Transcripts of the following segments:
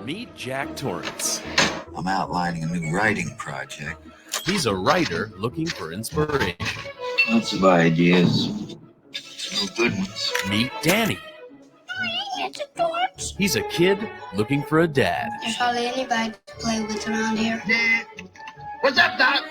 Meet Jack Torrance. I'm outlining a new writing project. He's a writer looking for inspiration. Lots of ideas. No good ones. Meet Danny. It's a torch. He's a kid looking for a dad. There's hardly anybody to play with around here. What's up, Doc?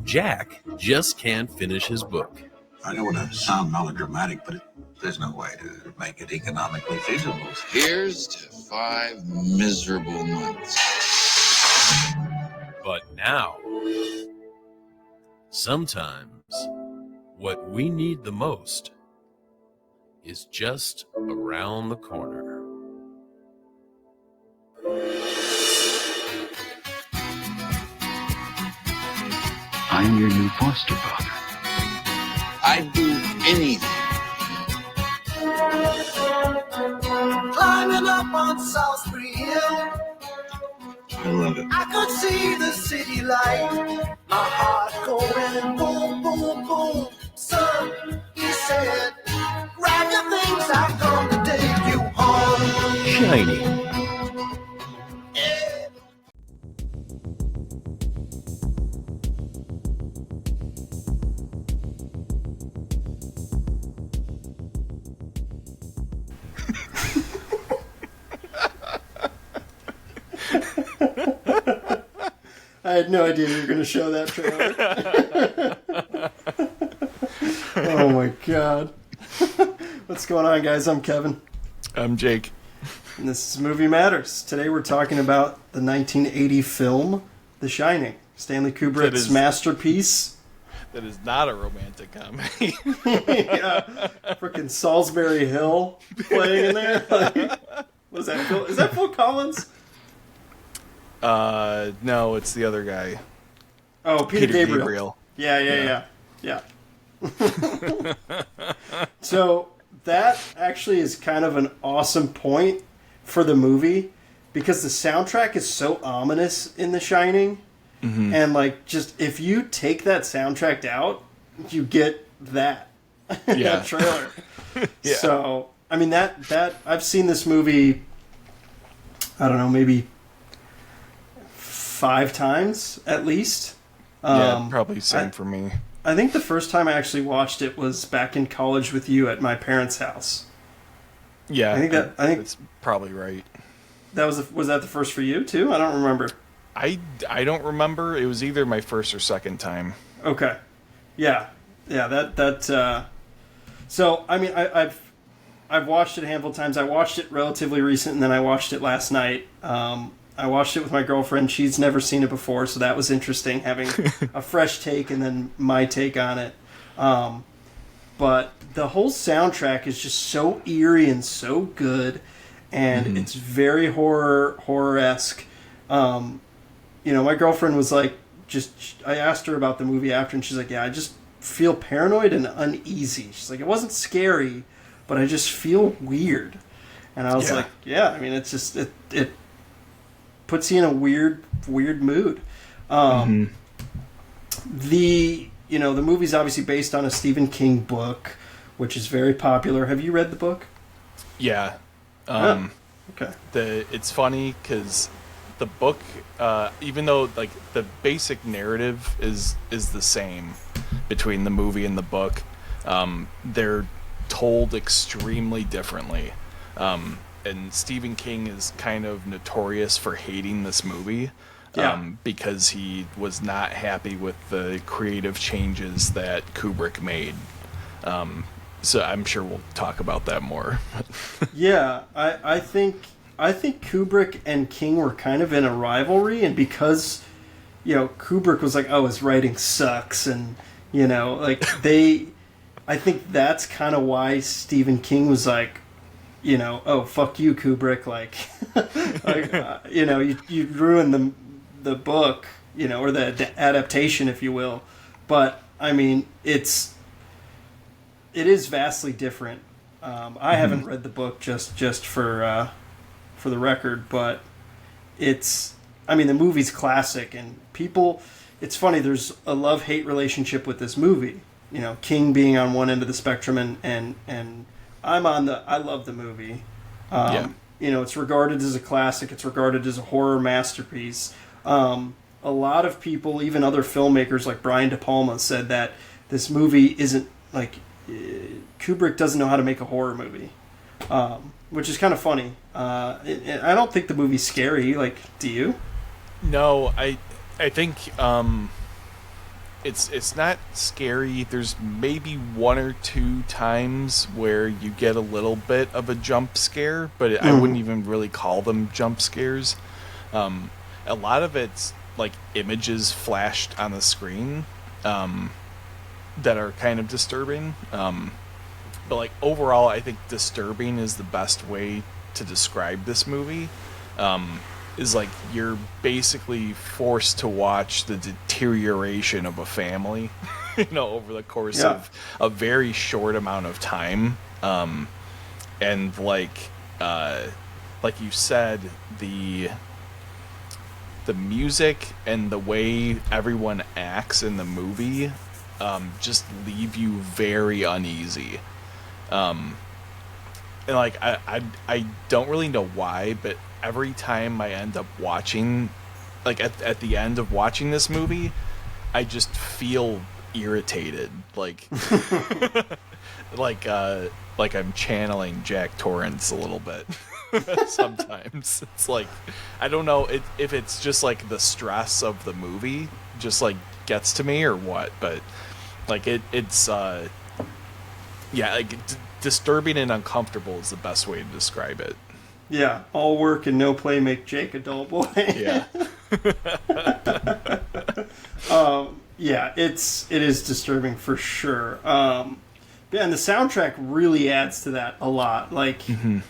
Jack just can't finish his book. I know it doesn't sound melodramatic, but there's no way to make it economically feasible. Here's to 5 miserable months. But now, sometimes what we need the most is just around the corner. I'm your new foster father. I'd do anything. Climbing up on Salisbury Hill, I love it. I could see the city light. My heart going boom, boom, boom. Son, he said, grab your things, I've come to take you home. Shiny. I had no idea you were going to show that trailer. Oh my god. What's going on, guys? I'm Kevin. I'm Jake. And this is Movie Matters. Today we're talking about the 1980 film, The Shining. Stanley Kubrick's masterpiece. That is not a romantic comedy. Yeah. Frickin' Salisbury Hill playing in there. Like, what is that, Phil? Is that Phil Collins? No, it's the other guy. Oh, Peter Gabriel. Yeah. So that actually is kind of an awesome point for the movie because the soundtrack is so ominous in The Shining. Mm-hmm. And like, just if you take that soundtrack out, you get that, that trailer. Yeah. So, I mean, that I've seen this movie, I don't know, maybe 5 times at least. Yeah, probably same for me. I think the first time I actually watched it was back in college with you at my parents' house. Yeah, I think that's probably right. That was that the first for you too? I don't remember. I don't remember. It was either my first or second time. Okay. Yeah. So I mean, I've watched it a handful of times. I watched it relatively recent, and then I watched it last night. I watched it with my girlfriend. She's never seen it before, so that was interesting, having a fresh take and then my take on it. But the whole soundtrack is just so eerie and so good, and it's very horror-esque. My girlfriend was like, I asked her about the movie after, and she's like, yeah, I just feel paranoid and uneasy. She's like, it wasn't scary, but I just feel weird. And I was like, yeah, I mean, it's just, it puts you in a weird mood. The movie's obviously based on a Stephen King book, which is very popular. Have you read the book? Yeah. Okay. It's funny because the book, even though like the basic narrative is the same between the movie and the book, they're told extremely differently. And Stephen King is kind of notorious for hating this movie because he was not happy with the creative changes that Kubrick made. So I'm sure we'll talk about that more. Yeah, I think Kubrick and King were kind of in a rivalry, and because Kubrick was like, oh, his writing sucks, and I think that's kind of why Stephen King was like, oh, fuck you, Kubrick, you ruined the book, or the adaptation, if you will. But I mean, it is vastly different. I haven't read the book just for the record, but the movie's classic, and it's funny, there's a love-hate relationship with this movie. King being on one end of the spectrum, and I love the movie. it's regarded as a classic. It's regarded as a horror masterpiece. A lot of people, even other filmmakers like Brian De Palma, said that this movie isn't like Kubrick doesn't know how to make a horror movie, which is kind of funny. I don't think the movie's scary. Like, do you? No, I think it's not scary. There's maybe one or two times where you get a little bit of a jump scare, but I wouldn't even really call them jump scares. A lot of it's like images flashed on the screen that are kind of disturbing. But like overall, I think disturbing is the best way to describe this movie. Is like you're basically forced to watch the deterioration of a family, over the course of a very short amount of time. And like you said, the music and the way everyone acts in the movie just leave you very uneasy. And like I don't really know why, but every time I end up watching, like at the end of watching this movie, I just feel irritated, like like I'm channeling Jack Torrance a little bit. Sometimes it's like I don't know if it's just like the stress of the movie just like gets to me or what, but like it's disturbing and uncomfortable is the best way to describe it. Yeah, all work and no play make Jake a dull boy. Yeah. It is disturbing for sure. And the soundtrack really adds to that a lot. Like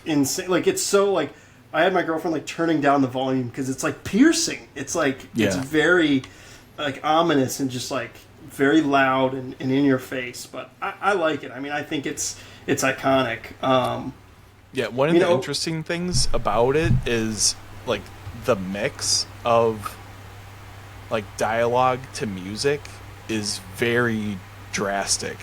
insane. Like it's so like I had my girlfriend like turning down the volume because it's like piercing. It's like it's very like ominous and just like very loud and in your face. But I like it. I mean, I think it's iconic. One of the interesting things about it is like the mix of like dialogue to music is very drastic.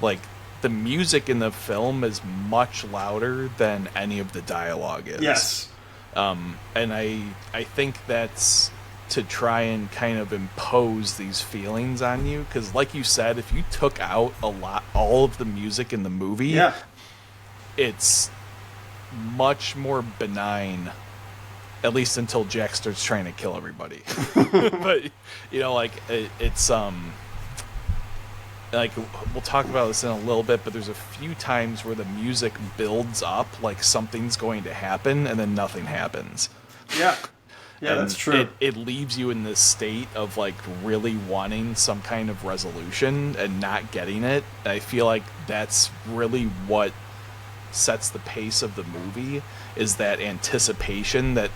Like the music in the film is much louder than any of the dialogue is. Yes. And I think that's to try and kind of impose these feelings on you, because like you said, if you took out all of the music in the movie, it's much more benign, at least until Jack starts trying to kill everybody. But it's like we'll talk about this in a little bit, but there's a few times where the music builds up like something's going to happen and then nothing happens. Yeah, that's true. It leaves you in this state of like really wanting some kind of resolution and not getting it. I feel like that's really what sets the pace of the movie, is that anticipation that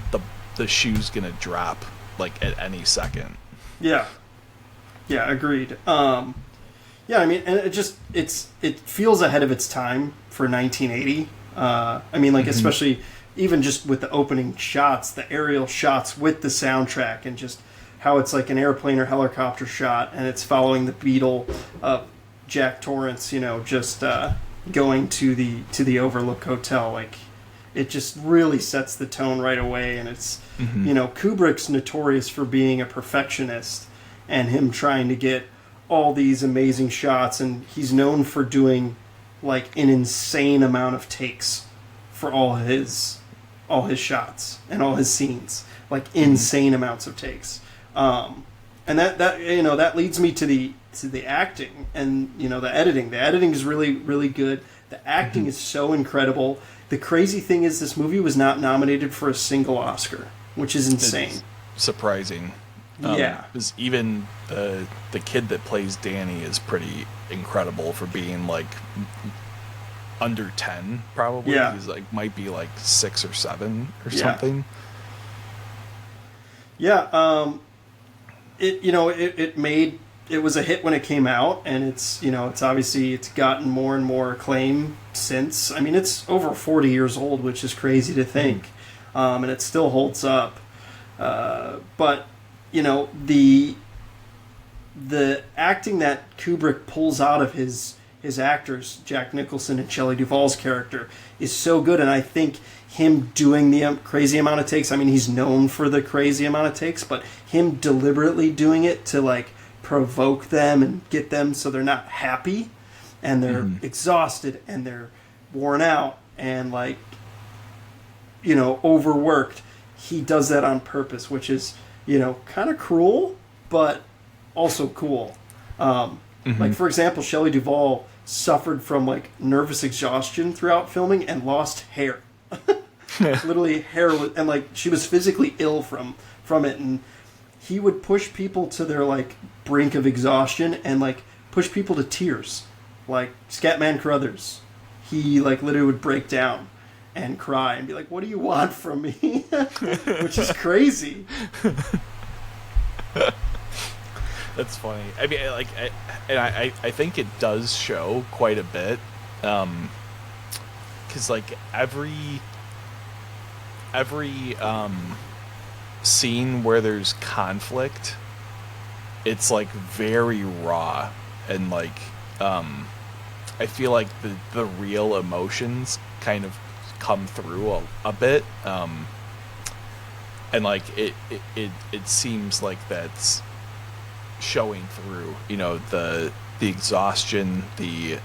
the shoe's gonna drop like at any second. Yeah, agreed. I mean, and it feels ahead of its time for 1980. I mean, like especially even just with the opening shots, the aerial shots with the soundtrack, and just how it's like an airplane or helicopter shot, and it's following the Beetle of Jack Torrance, just going to the Overlook Hotel. Like it just really sets the tone right away, and it's Kubrick's notorious for being a perfectionist and him trying to get all these amazing shots, and he's known for doing like an insane amount of takes for all his shots and all his scenes, like insane amounts of takes. And that leads me to the acting and the editing. The editing is really, really good. The acting is so incredible. The crazy thing is this movie was not nominated for a single Oscar, which is insane. It's surprising. Because even the kid that plays Danny is pretty incredible for being like under 10 probably. Yeah. He's like might be like 6 or 7 or something. It was a hit when it came out, and it's obviously it's gotten more and more acclaim since. I mean, it's over 40 years old, which is crazy to think. And it still holds up. But the acting that Kubrick pulls out of his his actors, Jack Nicholson and Shelley Duvall's character, is so good. And I think him doing the crazy amount of takes, I mean, he's known for the crazy amount of takes, but him deliberately doing it to, like, provoke them and get them so they're not happy and they're exhausted and they're worn out and, like, you know, overworked. He does that on purpose, which is, you know, kind of cruel, but also cool. Like, for example, Shelley Duvall suffered from, like, nervous exhaustion throughout filming and lost hair. Literally hair, and, like, she was physically ill from it, and he would push people to their, like, brink of exhaustion and, like, push people to tears. Like, Scatman Crothers. He, like, literally would break down and cry and be like, what do you want from me? Which is crazy. That's funny. I mean, like, I think it does show quite a bit, because, like, every scene where there's conflict, it's, like, very raw, and, like, I feel like the real emotions kind of come through a bit, and, like, it seems like that's showing through, you know, the exhaustion, the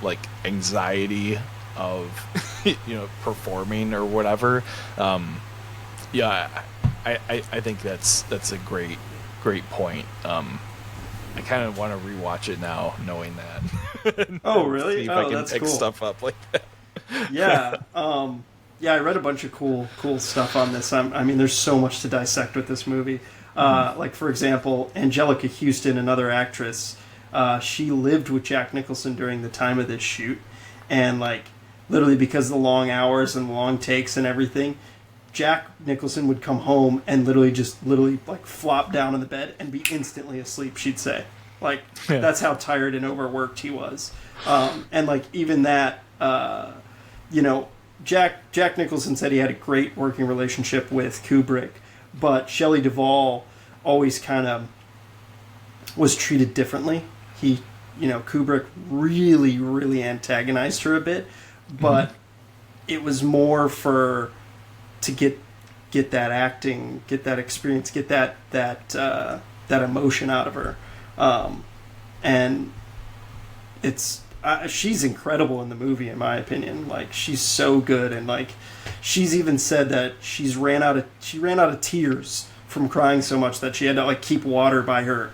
like, anxiety of you know, performing or whatever. Yeah, I think that's a great point. I kind of want to rewatch it now, knowing that. Oh, really? See if I can that's pick cool. stuff up like that. Yeah. Yeah, I read a bunch of cool stuff on this. I mean, there's so much to dissect with this movie. Like, for example, Angelica Houston, another actress, she lived with Jack Nicholson during the time of this shoot. And, like, literally because of the long hours and long takes and everything, Jack Nicholson would come home and literally like, flop down in the bed and be instantly asleep, she'd say. Like, that's how tired and overworked he was. And, like, even that, you know, Jack Nicholson said he had a great working relationship with Kubrick, but Shelley Duvall always kind of was treated differently. You know, Kubrick really, really antagonized her a bit, but it was more to get that acting, get that experience, get that emotion out of her, and it's. She's incredible in the movie, in my opinion. Like, she's so good, and, like, she's even said that she ran out of tears from crying so much that she had to, like, keep water by her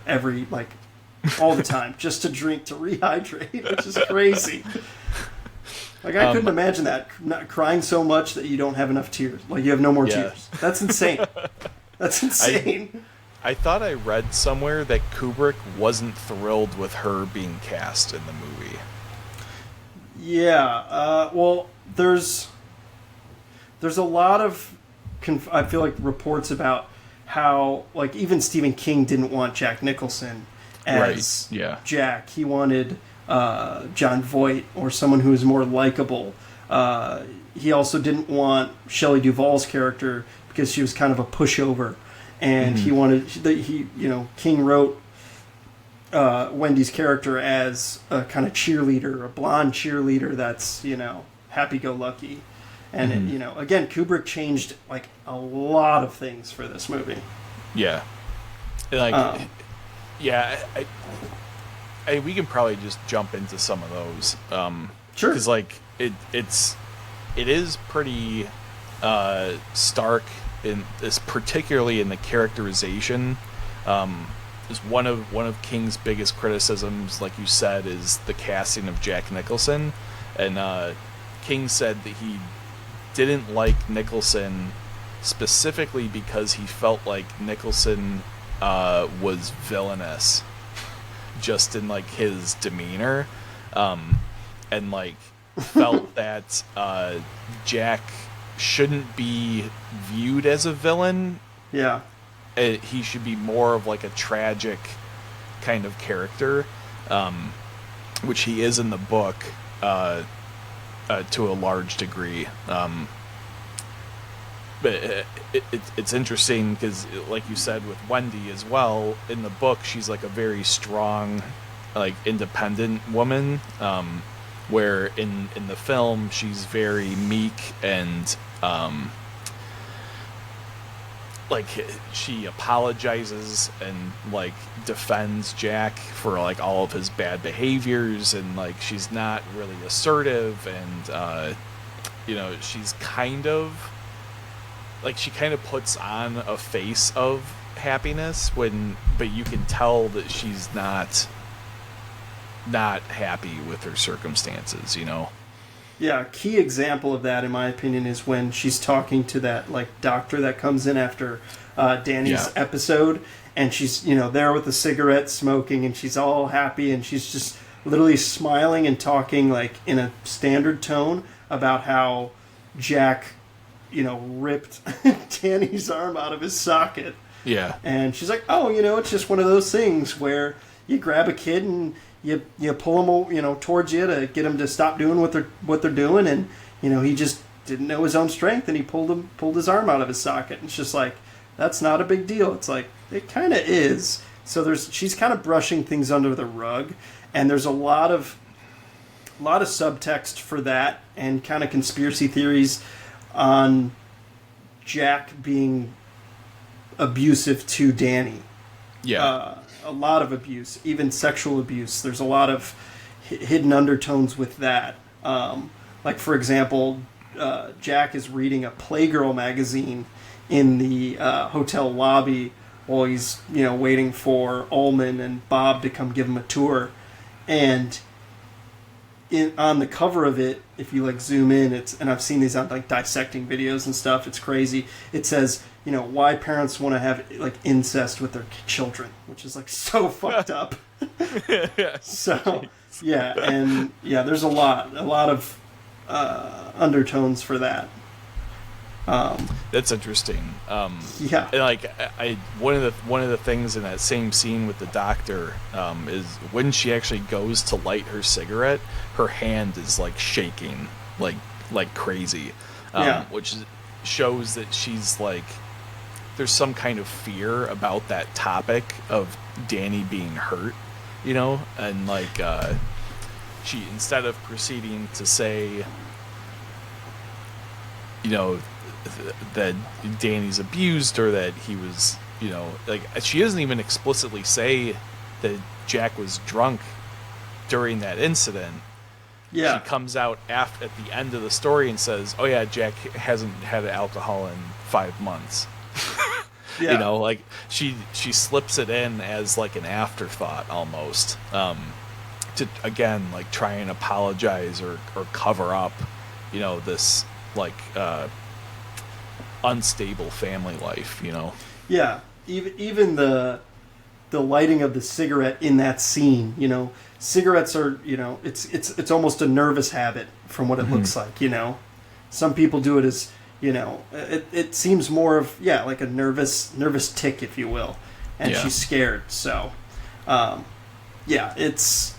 all the time just to drink to rehydrate, which is crazy. Like, I couldn't imagine that, not crying so much that you don't have enough tears. Like, you have no more tears. That's insane. That's insane. I thought I read somewhere that Kubrick wasn't thrilled with her being cast in the movie. Yeah, well, there's a lot of, I feel like, reports about how, like, even Stephen King didn't want Jack Nicholson as Jack. He wanted Jon Voight or someone who was more likable. He also didn't want Shelley Duvall's character because she was kind of a pushover, and he wanted King wrote Wendy's character as a kind of cheerleader, a blonde cheerleader that's, you know, happy-go-lucky. And, you know, again, Kubrick changed, like, a lot of things for this movie. Yeah. Like, we can probably just jump into some of those. Sure. Because, like, it is pretty stark, particularly in the characterization. Is one of King's biggest criticisms, like you said, is the casting of Jack Nicholson, and King said that he didn't like Nicholson specifically because he felt like Nicholson was villainous, just in, like, his demeanor, and, like, felt that Jack shouldn't be viewed as a villain. Yeah. He should be more of, like, a tragic kind of character, which he is in the book to a large degree. But it's interesting because, like you said, with Wendy as well, in the book, she's, like, a very strong like independent woman, where in the film she's very meek and like she apologizes and like defends Jack for like all of his bad behaviors, and like she's not really assertive, and you know, she's kind of like, she kind of puts on a face of happiness but you can tell that she's not happy with her circumstances, you know. Yeah, a key example of that, in my opinion, is when she's talking to that like doctor that comes in after Danny's episode, and she's, you know, there with the cigarette smoking, and she's all happy, and she's just literally smiling and talking like in a standard tone about how Jack, you know, ripped Danny's arm out of his socket. Yeah. And she's like, oh, you know, it's just one of those things where you grab a kid and you pull them, you know, towards you to get them to stop doing what they're doing, and you know, he just didn't know his own strength, and he pulled his arm out of his socket. And it's just like, that's not a big deal. It's like, it kind of is. So she's kind of brushing things under the rug, and there's a lot of subtext for that, and kind of conspiracy theories on Jack being abusive to Danny. Yeah. A lot of abuse, even sexual abuse. There's a lot of hidden undertones with that. Like, for example, Jack is reading a Playgirl magazine in the hotel lobby while he's, you know, waiting for Ullman and Bob to come give him a tour. And on the cover of it, if you like zoom in, and I've seen these on like dissecting videos and stuff, it's crazy. It says, you know, why parents want to have like incest with their children, which is like so fucked up. So yeah, and yeah, there's a lot of undertones for that. That's interesting. Yeah, and like one of the things in that same scene with the doctor is when she actually goes to light her cigarette, her hand is like shaking like crazy, which shows that she's like, there's some kind of fear about that topic of Danny being hurt, you know, and like she, instead of proceeding to say, you know, that Danny's abused or that he was, you know, like, she doesn't even explicitly say that Jack was drunk during that incident. Yeah. She comes out at the end of the story and says, oh yeah, Jack hasn't had alcohol in 5 months. Yeah. You know, like she slips it in as like an afterthought almost, to again like try and apologize or cover up, you know, this like unstable family life, you know. Yeah, even the lighting of the cigarette in that scene, you know, cigarettes are, you know, it's almost a nervous habit from what it looks like, you know. Some people do it as, you know, it seems more of, yeah, like a nervous tick, if you will, and she's scared. So, yeah, it's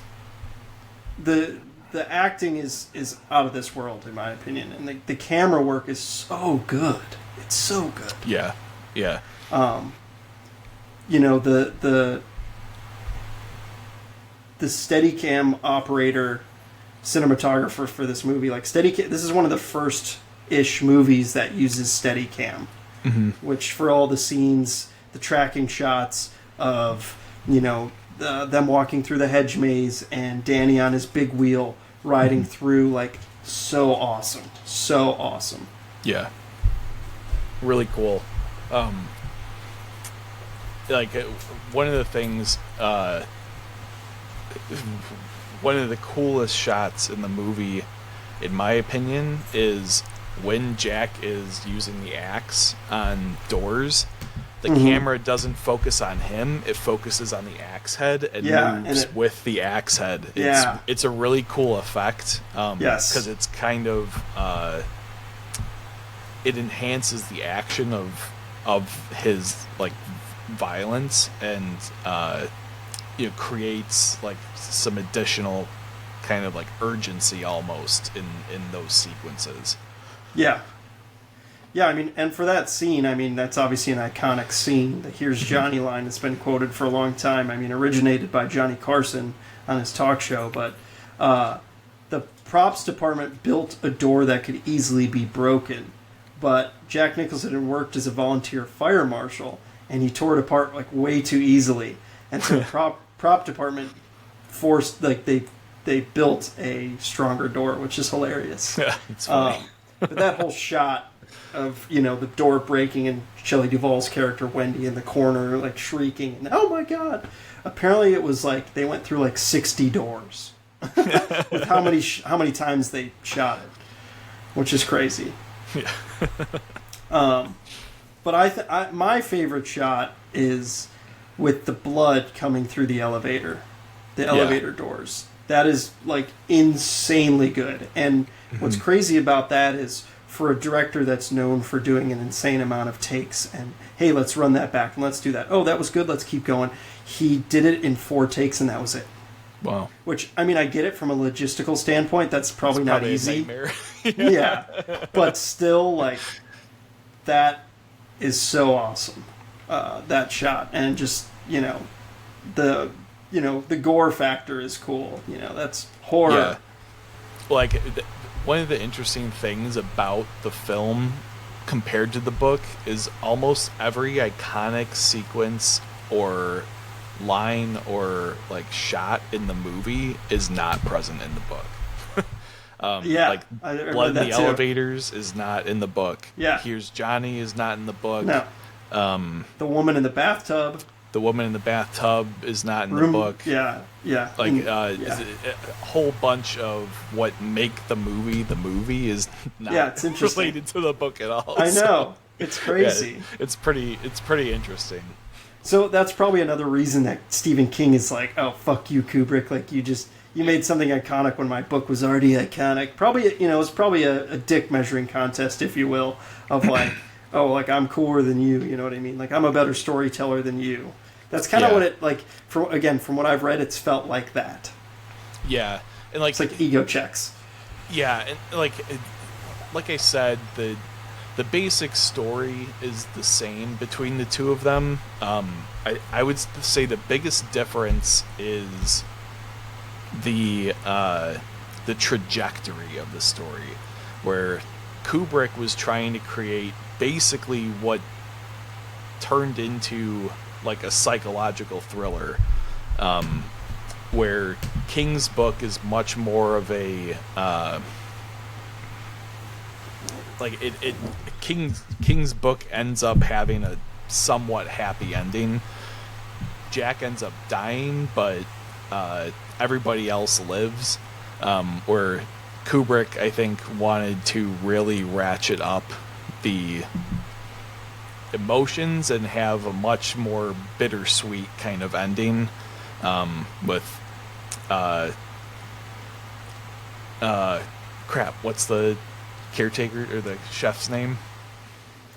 the acting is out of this world, in my opinion, and the camera work is so good. It's so good. Yeah. You know, the Steadicam operator, cinematographer for this movie, like Steadicam, this is one of the first-ish movies that uses Steadicam, which for all the scenes, the tracking shots of, you know, them walking through the hedge maze and Danny on his big wheel riding through, like, so awesome. Yeah. Really cool. Like, one of the things, one of the coolest shots in the movie, in my opinion, is when Jack is using the axe on doors. The camera doesn't focus on him; it focuses on the axe head and moves with the axe head. It's a really cool effect. Yes, because it's kind of it enhances the action of his like violence, and you know, creates like some additional kind of like urgency almost in those sequences. Yeah, I mean, and for that scene, I mean, that's obviously an iconic scene. The "Here's Johnny" line has been quoted for a long time. I mean, originated by Johnny Carson, on his talk show, but the props department built a door that could easily be broken, but Jack Nicholson had worked as a volunteer fire marshal, and he tore it apart like way too easily, and so the prop department forced, like, they built a stronger door, which is hilarious. It's funny. But that whole shot of, you know, the door breaking and Shelley Duvall's character Wendy in the corner, like, shrieking, and oh my god! Apparently it was like they went through like 60 doors with how many times they shot it, which is crazy. Yeah. But my favorite shot is with the blood coming through the elevator doors. That is, like, insanely good. And what's crazy about that is, for a director that's known for doing an insane amount of takes and, hey, let's run that back and let's do that. Oh, that was good, let's keep going. He did it in 4 takes and that was it. Wow. Which, I mean, I get it from a logistical standpoint. That's probably not easy. A nightmare. Yeah. But still, like, that is so awesome. That shot. And just, you know, the gore factor is cool. You know, that's horror. Yeah. Like, one of the interesting things about the film compared to the book is almost every iconic sequence or line or, like, shot in the movie is not present in the book. Like, blood in the elevators is not in the book. Yeah. Here's Johnny is not in the book. No. The woman in the bathtub. The woman in the bathtub is not in the book. Yeah, yeah. Like, a whole bunch of what make the movie is not it's interesting. related to the book at all. I know. So, it's crazy. Yeah, it's pretty interesting. So that's probably another reason that Stephen King is like, oh, fuck you, Kubrick. Like, you made something iconic when my book was already iconic. Probably, you know, it's probably a dick measuring contest, if you will, of like, oh, like, I'm cooler than you, you know what I mean? Like, I'm a better storyteller than you. That's kind of what it, like, from what I've read, it's felt like that. Yeah. And, like, it's like ego checks. Yeah, and, like I said, the basic story is the same between the two of them. I would say the biggest difference is the trajectory of the story, where Kubrick was trying to create basically what turned into, like, a psychological thriller, where King's book is much more of a King's book ends up having a somewhat happy ending. Jack ends up dying, but everybody else lives, where Kubrick, I think, wanted to really ratchet up the emotions and have a much more bittersweet kind of ending, with what's the caretaker or the chef's name?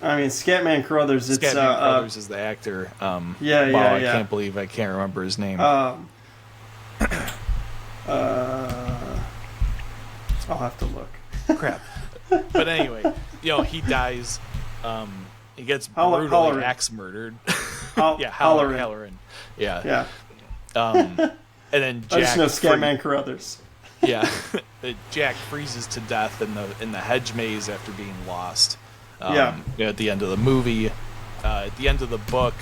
I mean, Scatman Crothers. Scatman Crothers is the actor. I can't believe I can't remember his name. I'll have to look. Crap. But anyway, you know, he dies. He gets brutally axe murdered. Halloran. Yeah. And then Jack. I just know Scatman Crothers. Yeah, Jack freezes to death in the hedge maze after being lost. At the end of the movie, at the end of the book,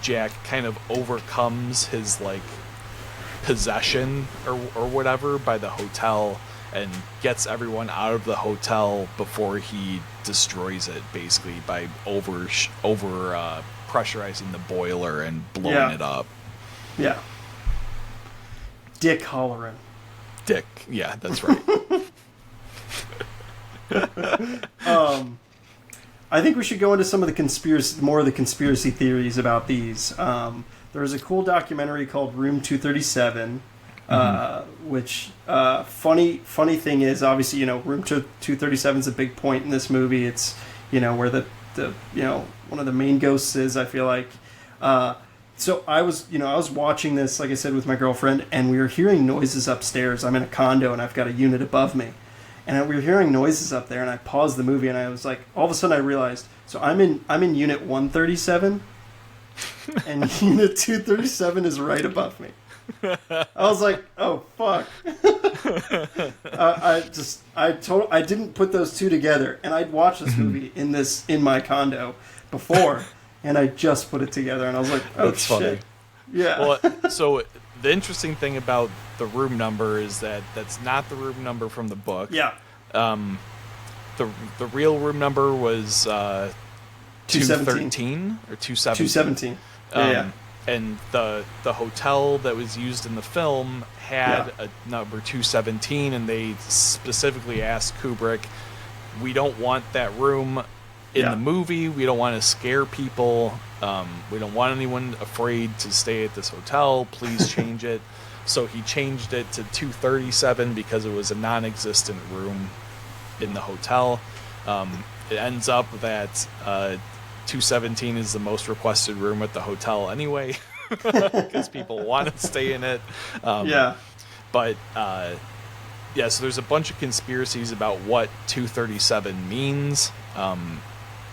Jack kind of overcomes his, like, possession or whatever by the hotel and gets everyone out of the hotel before he destroys it, basically by over pressurizing the boiler and blowing it up. Yeah. Dick Halloran. Dick, yeah, that's right. I think we should go into some of the conspiracy theories about these. There's a cool documentary called Room 237, which funny thing is, obviously, you know, Room 237 is a big point in this movie. It's, you know, where the one of the main ghosts is, I feel like. So I was watching this, like I said, with my girlfriend, and we were hearing noises upstairs. I'm in a condo, and I've got a unit above me. And we were hearing noises up there, and I paused the movie, and I was like, all of a sudden I realized, so I'm in unit 137, and Unit 237 is right above me. I was like, oh fuck. I didn't put those two together, and I'd watched this movie in my condo before, and I just put it together, and I was like, oh That's shit. funny. Yeah. Well, so the interesting thing about the room number is that that's not the room number from the book. Yeah. The real room number was 213 or 217. 217. Yeah. And the hotel that was used in the film had a number 217, and they specifically asked Kubrick, we don't want that room in the movie. We don't want to scare people. We don't want anyone afraid to stay at this hotel. Please change it. So he changed it to 237 because it was a non-existent room in the hotel. It ends up that 217 is the most requested room at the hotel anyway, because people want to stay in it. But so there's a bunch of conspiracies about what 237 means.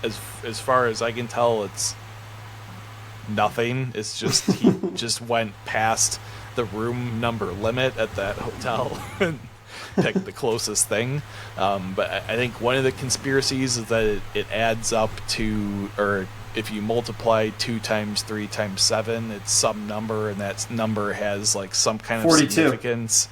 As far as I can tell, it's nothing. It's just he just went past the room number limit at that hotel and picked the closest thing. But I think one of the conspiracies is that it adds up to, or if you multiply 2 times 3 times 7, it's some number, and that number has like some kind 42. of significance.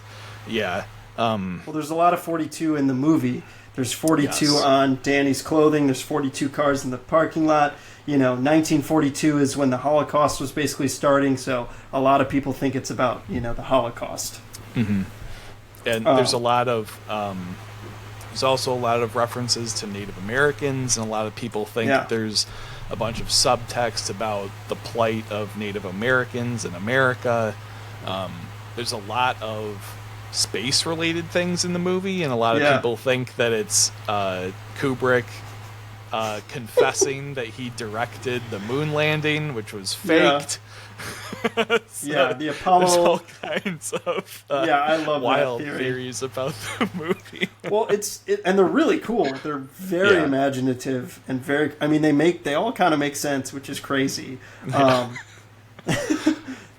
Yeah. Well, there's a lot of 42 in the movie. There's 42 on Danny's clothing. There's 42 cars in the parking lot. 1942 is when the Holocaust was basically starting, so a lot of people think it's about, the Holocaust. Mm-hmm. And there's also a lot of references to Native Americans, and a lot of people think that there's a bunch of subtext about the plight of Native Americans in America. There's a lot of space-related things in the movie, and a lot of people think that it's Kubrick confessing that he directed the moon landing, which was faked. So the Apollo. There's all kinds of I love wild that theories about the movie. Well, and they're really cool. They're very imaginative and very. I mean, they all kind of make sense, which is crazy.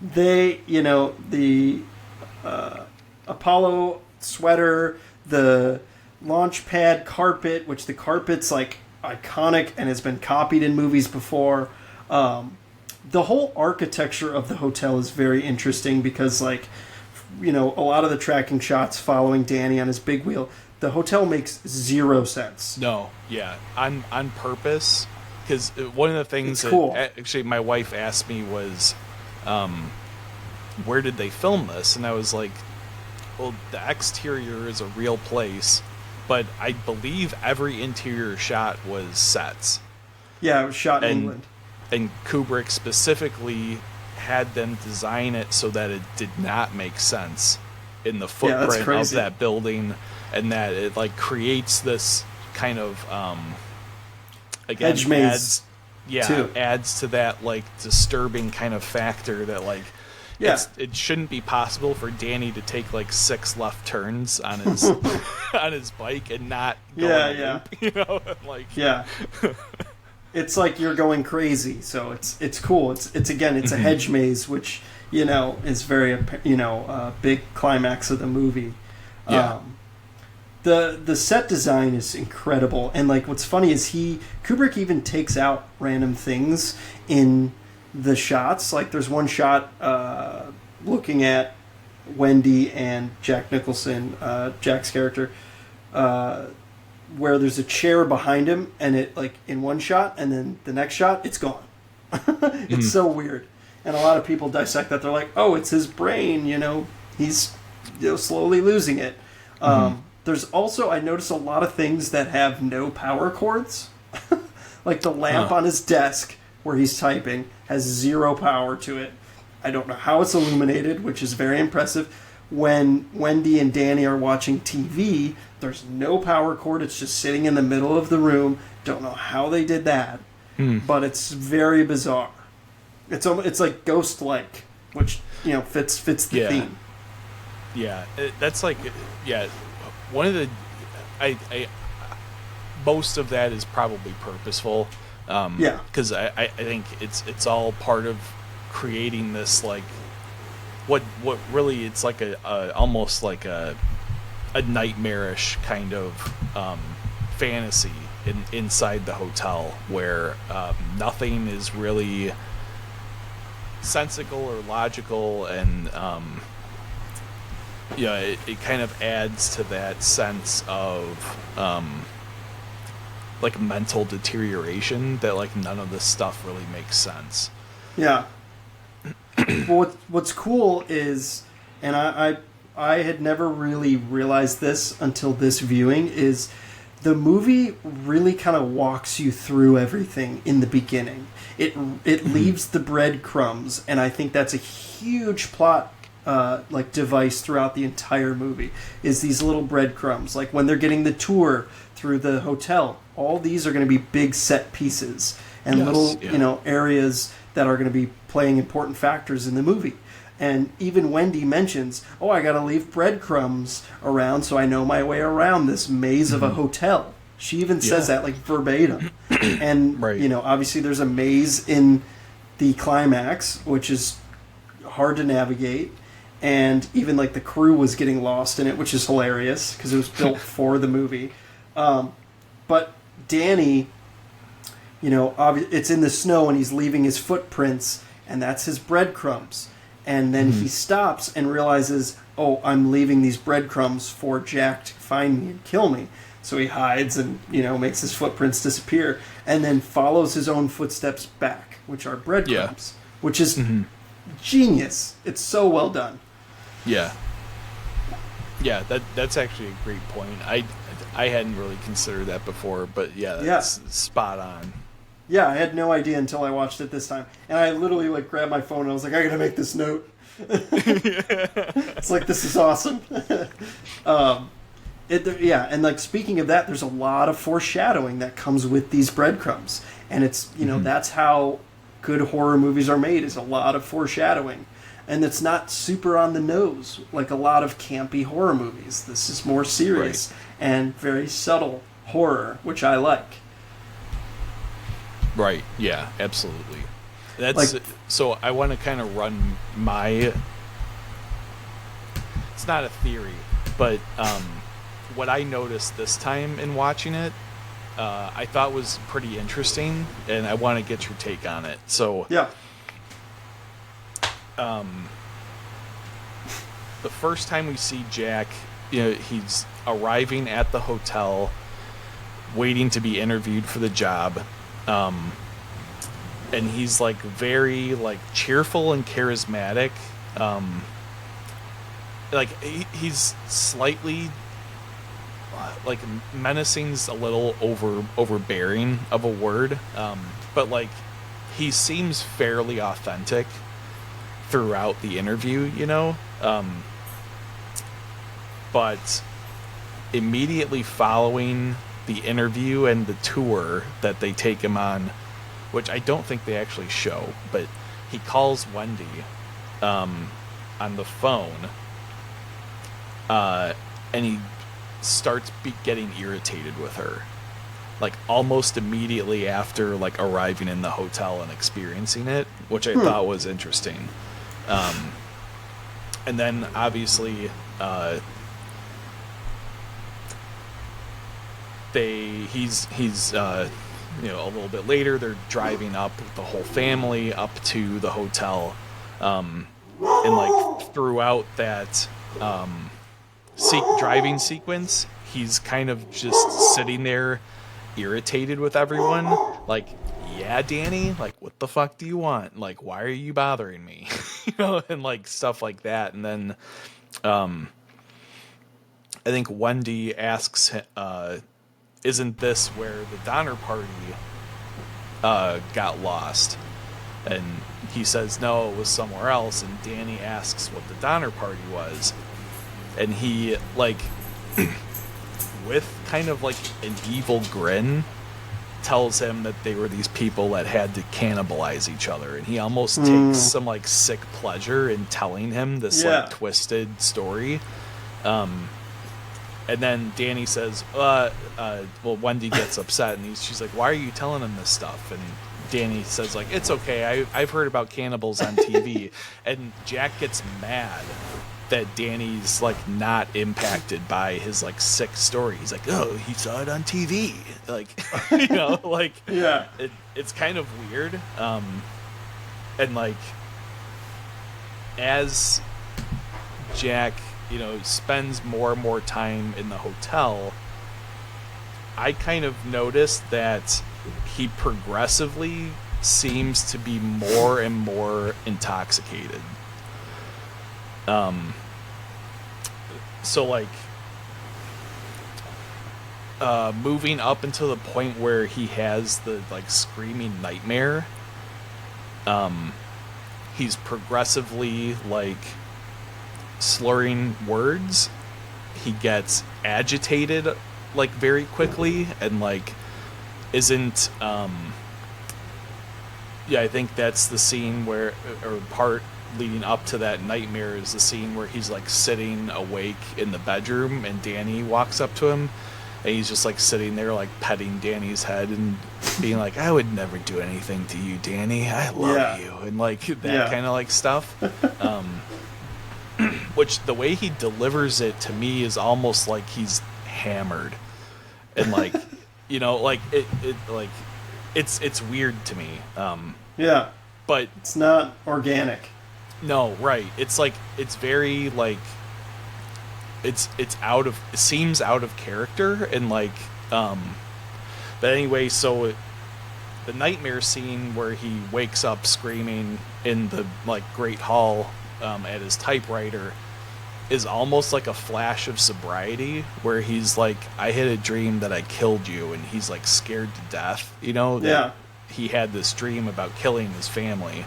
The Apollo sweater, the launch pad carpet, which the carpet's like iconic and has been copied in movies before. The whole architecture of the hotel is very interesting because, a lot of the tracking shots following Danny on his big wheel, the hotel makes zero sense. No, on purpose, because one of the things that actually my wife asked me was, where did they film this? And I was like, well, the exterior is a real place, but I believe every interior shot was sets. Yeah, it was shot in England. And Kubrick specifically had them design it so that it did not make sense in the footprint of that building, and that it creates this kind of again edge maze. Adds to that disturbing kind of factor that it shouldn't be possible for Danny to take 6 left turns on his on his bike and not go loop, It's like you're going crazy, so it's cool. It's a hedge maze, which is very big climax of the movie. Yeah. The set design is incredible, and what's funny is Kubrick even takes out random things in the shots. There's one shot looking at Wendy and Jack Nicholson, Jack's character. Where there's a chair behind him, and it in one shot, and then the next shot it's gone. It's so weird, and a lot of people dissect that. They're like, "Oh, it's his brain." He's slowly losing it. There's also, I notice a lot of things that have no power cords, like the lamp on his desk where he's typing has 0 power to it. I don't know how it's illuminated, which is very impressive. When Wendy and Danny are watching TV, there's no power cord. It's just sitting in the middle of the room. Don't know how they did that, but it's very bizarre. It's like ghost-like, which fits the theme. Yeah, that's one of the. Most of that is probably purposeful. Because I think it's all part of creating this, like, what really, it's like a almost like a nightmarish kind of fantasy inside the hotel, where nothing is really sensical or logical, and it kind of adds to that sense of like mental deterioration, that like none of this stuff really makes sense. Yeah. Well, what's cool is, and I had never really realized this until this viewing, is the movie really kind of walks you through everything in the beginning. It leaves the breadcrumbs, and I think that's a huge plot like device throughout the entire movie, is these little breadcrumbs. Like when they're getting the tour through the hotel, all these are going to be big set pieces and little areas that are going to be playing important factors in the movie. And even Wendy mentions, I got to leave breadcrumbs around so I know my way around this maze of a hotel. She even says that, like, verbatim. And, obviously there's a maze in the climax, which is hard to navigate. And even, like, the crew was getting lost in it, which is hilarious, because it was built for the movie. But Danny, it's in the snow, and he's leaving his footprints, and that's his breadcrumbs. And then he stops and realizes, I'm leaving these breadcrumbs for Jack to find me and kill me. So he hides and, makes his footprints disappear, and then follows his own footsteps back, which are breadcrumbs, which is genius. It's so well done. Yeah. Yeah, that's actually a great point. I hadn't really considered that before, but that's spot on. Yeah, I had no idea until I watched it this time. And I literally, like, grabbed my phone and I was like, I gotta make this note. It's like, this is awesome. And, like, speaking of that, there's a lot of foreshadowing that comes with these breadcrumbs. And it's, that's how good horror movies are made, is a lot of foreshadowing. And it's not super on the nose, like a lot of campy horror movies. This is more serious and very subtle horror, which I like. Right, yeah, absolutely. That's like, so I want to kind of run my, it's not a theory, but what I noticed this time in watching it, I thought was pretty interesting, and I want to get your take on it. So the first time we see Jack, he's arriving at the hotel, waiting to be interviewed for the job. And he's like very like cheerful and charismatic. Like he's slightly like menacing's a little overbearing of a word. But like he seems fairly authentic throughout the interview, but immediately following the interview and the tour that they take him on, which I don't think they actually show, but he calls Wendy on the phone, and he starts getting irritated with her, like almost immediately after like arriving in the hotel and experiencing it, which I thought was interesting. And then obviously he's a little bit later, they're driving up the whole family up to the hotel, and like throughout that driving sequence, he's kind of just sitting there irritated with everyone, like, yeah, Danny, like, what the fuck do you want? Like, why are you bothering me? And like stuff like that. And then I think Wendy asks, isn't this where the Donner Party got lost? And he says, no, it was somewhere else. And Danny asks what the Donner Party was. And he, like, with kind of like an evil grin, tells him that they were these people that had to cannibalize each other. And he almost takes some like sick pleasure in telling him this like twisted story. And And then Danny says, Wendy gets upset, and she's like, why are you telling him this stuff? And Danny says, like, it's okay, I've heard about cannibals on TV. And Jack gets mad that Danny's, like, not impacted by his, like, sick story. He's like, oh, he saw it on TV. Like, you know, like, yeah. It's kind of weird. And, like, as Jack, you know, spends more and more time in the hotel, I kind of noticed that he progressively seems to be more and more intoxicated. So, like, moving up until the point where he has the, like, screaming nightmare, he's progressively, like, slurring words. He gets agitated, like, very quickly, and, like, isn't, I think that's the scene where, or part leading up to that nightmare is the scene where he's, like, sitting awake in the bedroom, and Danny walks up to him, and he's just, like, sitting there, like, petting Danny's head and being like, I would never do anything to you, Danny, I love you, and, like, that kind of, like, stuff. Which, the way he delivers it to me is almost like he's hammered, and, like, you know, like, it's weird to me. But it's not organic. No, right. It's like, it's very, like, it seems out of character, and, like, but anyway, so the nightmare scene where he wakes up screaming in the, like, great hall at his typewriter is almost like a flash of sobriety, where he's like, I had a dream that I killed you, and he's, like, scared to death, you know, that he had this dream about killing his family.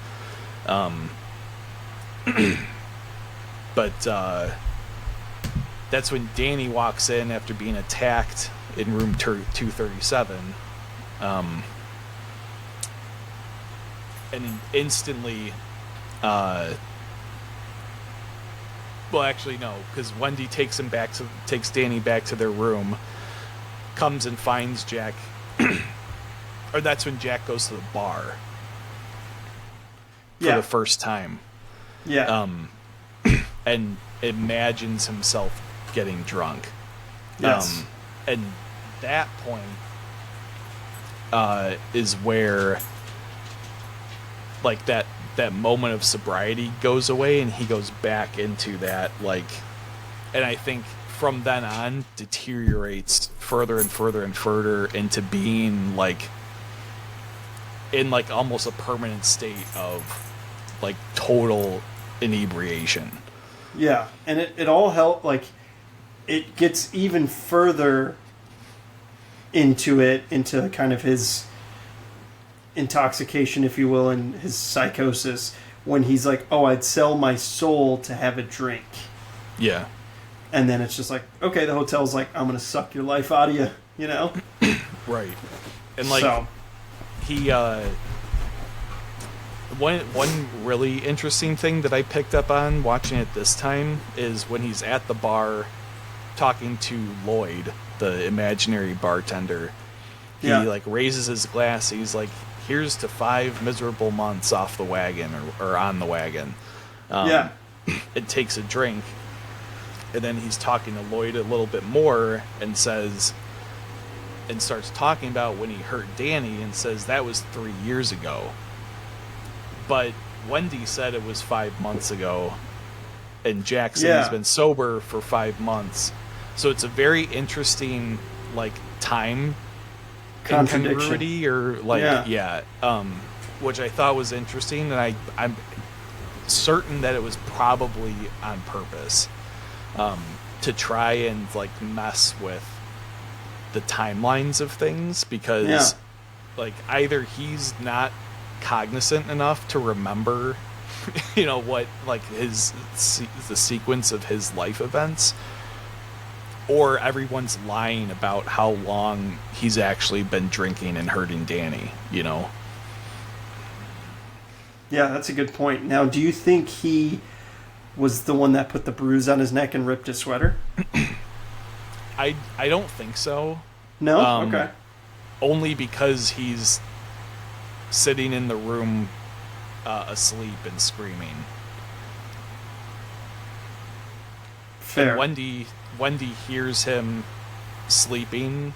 But that's when Danny walks in after being attacked in room 237, and instantly, well, actually no, because Wendy takes Danny back to their room, comes and finds Jack, or that's when Jack goes to the bar for the first time. And imagines himself getting drunk. And that point is where, like, that moment of sobriety goes away, and he goes back into that, like, and I think from then on deteriorates further and further and further into being, like, in, like, almost a permanent state of, like, total inebriation. Yeah, and it all helped, like, it gets even further into kind of his intoxication, if you will, and his psychosis, when he's like, oh, I'd sell my soul to have a drink. Yeah. And then it's just like, okay, the hotel's like, I'm going to suck your life out of you, you know? Right. And, like, he, One really interesting thing that I picked up on watching it this time is when he's at the bar talking to Lloyd, the imaginary bartender. He like raises his glass. He's like, "Here's to 5 miserable months off the wagon or on the wagon." It takes a drink, and then he's talking to Lloyd a little bit more and starts talking about when he hurt Danny and says that was 3 years ago. But Wendy said it was 5 months ago, and Jack said he's been sober for 5 months. So it's a very interesting, like, time incongruity, or like, which I thought was interesting, and I'm certain that it was probably on purpose, to try and, like, mess with the timelines of things, because like, either he's not cognizant enough to remember you know what, like, the sequence of his life events, or everyone's lying about how long he's actually been drinking and hurting Danny, you know. Yeah, that's a good point. Now, do you think he was the one that put the bruise on his neck and ripped his sweater? I don't think so. No? Okay. Only because he's sitting in the room asleep and screaming. Fair. And Wendy hears him sleeping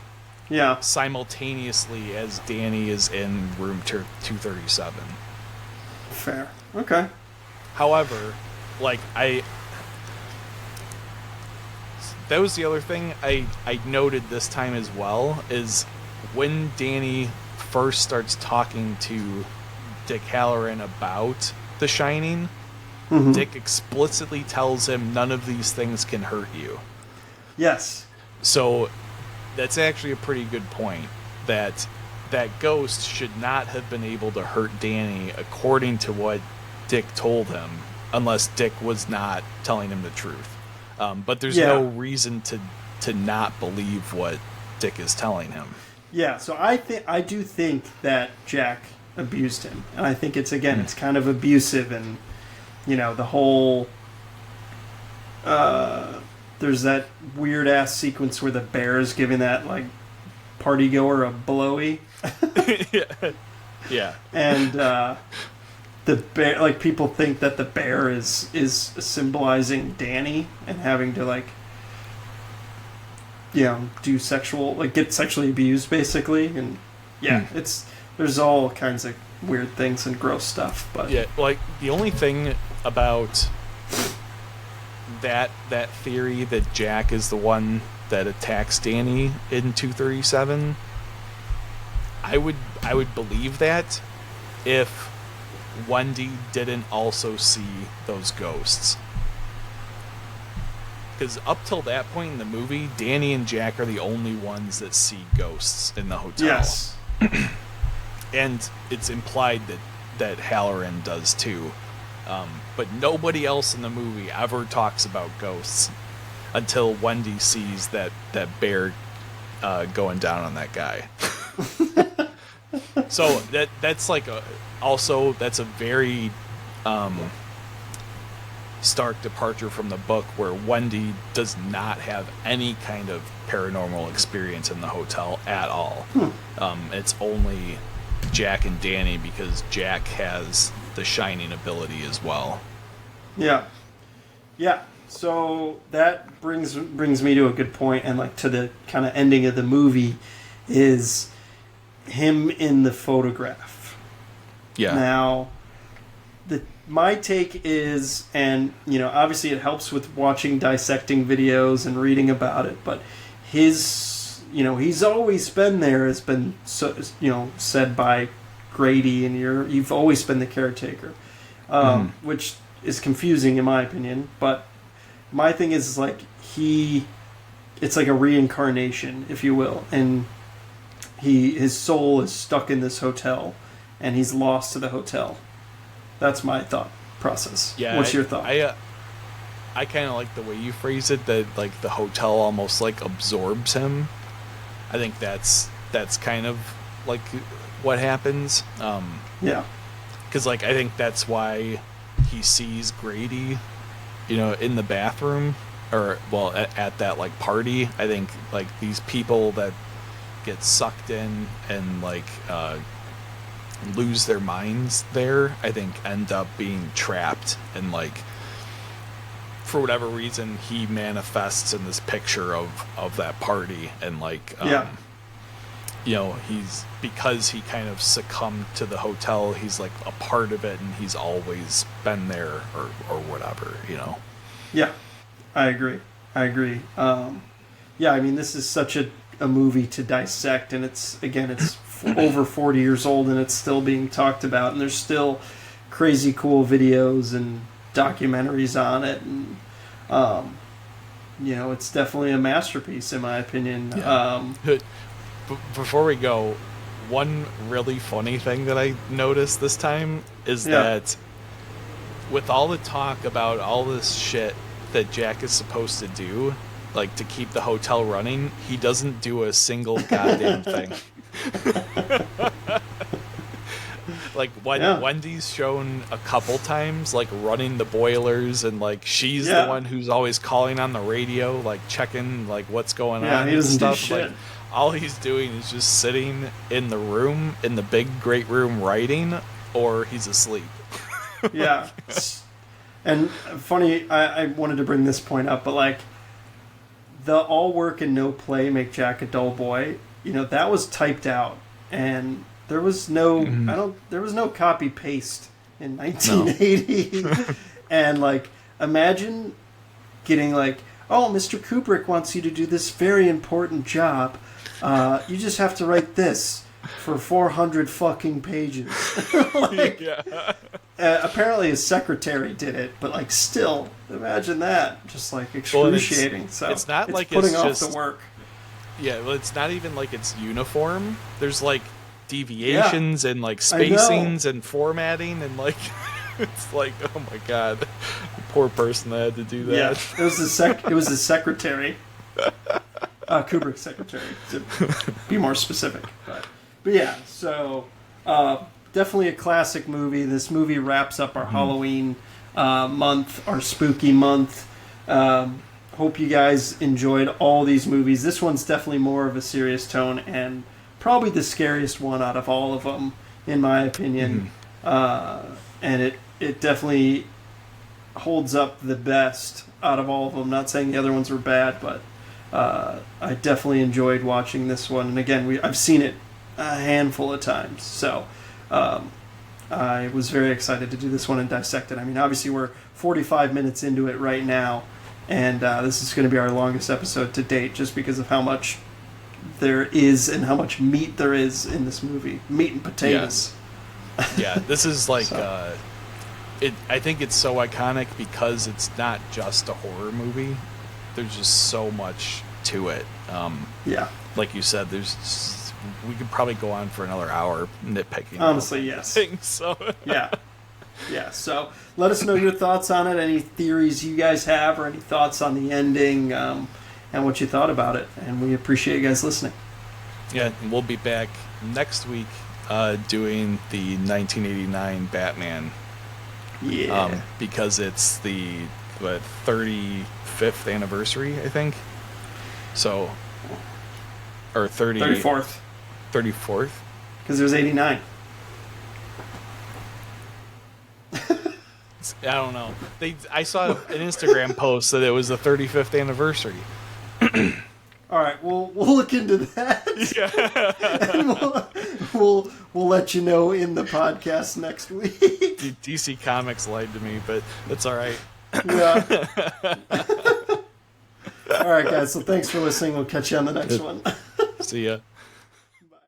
Yeah. simultaneously as Danny is in room 237. Fair. Okay. However, like, that was the other thing I noted this time as well, is when Danny first starts talking to Dick Halloran about The Shining, Mm-hmm. Dick explicitly tells him none of these things can hurt you. Yes. So that's actually a pretty good point, that ghost should not have been able to hurt Danny according to what Dick told him, unless Dick was not telling him the truth. But there's no reason to not believe what Dick is telling him. Yeah, so I do think that Jack abused him. And I think it's kind of abusive, and the whole there's that weird ass sequence where the bear is giving that like party goer a blowy. Yeah. And the bear, like, people think that the bear is symbolizing Danny and having to like do sexual, like, get sexually abused basically. And there's all kinds of weird things and gross stuff. But yeah, like, the only thing about that theory that Jack is the one that attacks Danny in 237, I would believe that if Wendy didn't also see those ghosts. Because up till that point in the movie, Danny and Jack are the only ones that see ghosts in the hotel. Yes. And it's implied that Halloran does too. But nobody else in the movie ever talks about ghosts until Wendy sees that bear going down on that guy. So that's like that's a very stark departure from the book, where Wendy does not have any kind of paranormal experience in the hotel at all. It's only Jack and Danny, because Jack has the Shining ability as well. Yeah. So that brings me to a good point, and like to the kind of ending of the movie is him in the photograph. Yeah. Now, my take is, and obviously it helps with watching dissecting videos and reading about it, but he's always been there, has been said by Grady, and you've always been the caretaker, which is confusing in my opinion. But my thing is like it's like a reincarnation, if you will, and his soul is stuck in this hotel, and he's lost to the hotel. That's my thought process. Yeah. What's your thought? I kind of like the way you phrase it, that like the hotel almost like absorbs him. I think that's kind of like what happens. Yeah. Because like I think that's why he sees Grady, in the bathroom, or well at that like party. I think like these people that get sucked in and like lose their minds there, I think end up being trapped, and like for whatever reason he manifests in this picture of that party, and like he's, because he kind of succumbed to the hotel, he's like a part of it, and he's always been there, or whatever. Yeah, I agree. I mean, this is such a movie to dissect, and it's over 40 years old, and it's still being talked about, and there's still crazy cool videos and documentaries on it, and it's definitely a masterpiece in my opinion. Before we go, one really funny thing that I noticed this time is that with all the talk about all this shit that Jack is supposed to do, like to keep the hotel running, he doesn't do a single goddamn thing. Like Yeah. Wendy's shown a couple times, like running the boilers, and like she's Yeah. the one who's always calling on the radio, like checking like what's going Yeah, on. he doesn't and do stuff. shit. Like all he's doing is just sitting in the room, in the big great room, writing, or he's asleep. Yeah. And funny, I wanted to bring this point up, but like the all work and no play make Jack a dull boy. You know, that was typed out, and there was no there was no copy paste in 1980. And like imagine getting like, oh, Mr. Kubrick wants you to do this very important job. You just have to write this for 400 fucking pages. Like, apparently his secretary did it, but like still, imagine that. Just like excruciating. It's not like putting it's off just the work. Yeah, well, it's not even like it's uniform. There's like deviations and like spacings and formatting and like it's like, oh my god, the poor person that had to do that. Yeah, it was his secretary, Kubrick's secretary, to be more specific. But yeah, so definitely a classic movie. This movie wraps up our Halloween month, our spooky month. Hope you guys enjoyed all these movies. This one's definitely more of a serious tone and probably the scariest one out of all of them, in my opinion. And it definitely holds up the best out of all of them. Not saying the other ones were bad, but I definitely enjoyed watching this one. And again, I've seen it a handful of times, so I was very excited to do this one and dissect it. I mean, obviously we're 45 minutes into it right now, and this is going to be our longest episode to date just because of how much there is and how much meat there is in this movie. Meat and potatoes. Yeah, this is like, So. I think it's so iconic because it's not just a horror movie. There's just so much to it. Yeah. Like you said, we could probably go on for another hour nitpicking. Honestly, yes. Things, so. Yeah. Yeah, so let us know your thoughts on it, any theories you guys have, or any thoughts on the ending, and what you thought about it. And we appreciate you guys listening. Yeah, and we'll be back next week doing the 1989 Batman. Yeah. Because it's the 35th anniversary, I think. So, or 34th. 34th? Because there's 89. I don't know. I saw an Instagram post that it was the 35th anniversary. All right, we'll look into that. Yeah. And we'll let you know in the podcast next week. DC Comics lied to me, but that's all right. Yeah. All right, guys. So thanks for listening. We'll catch you on the next one. See ya.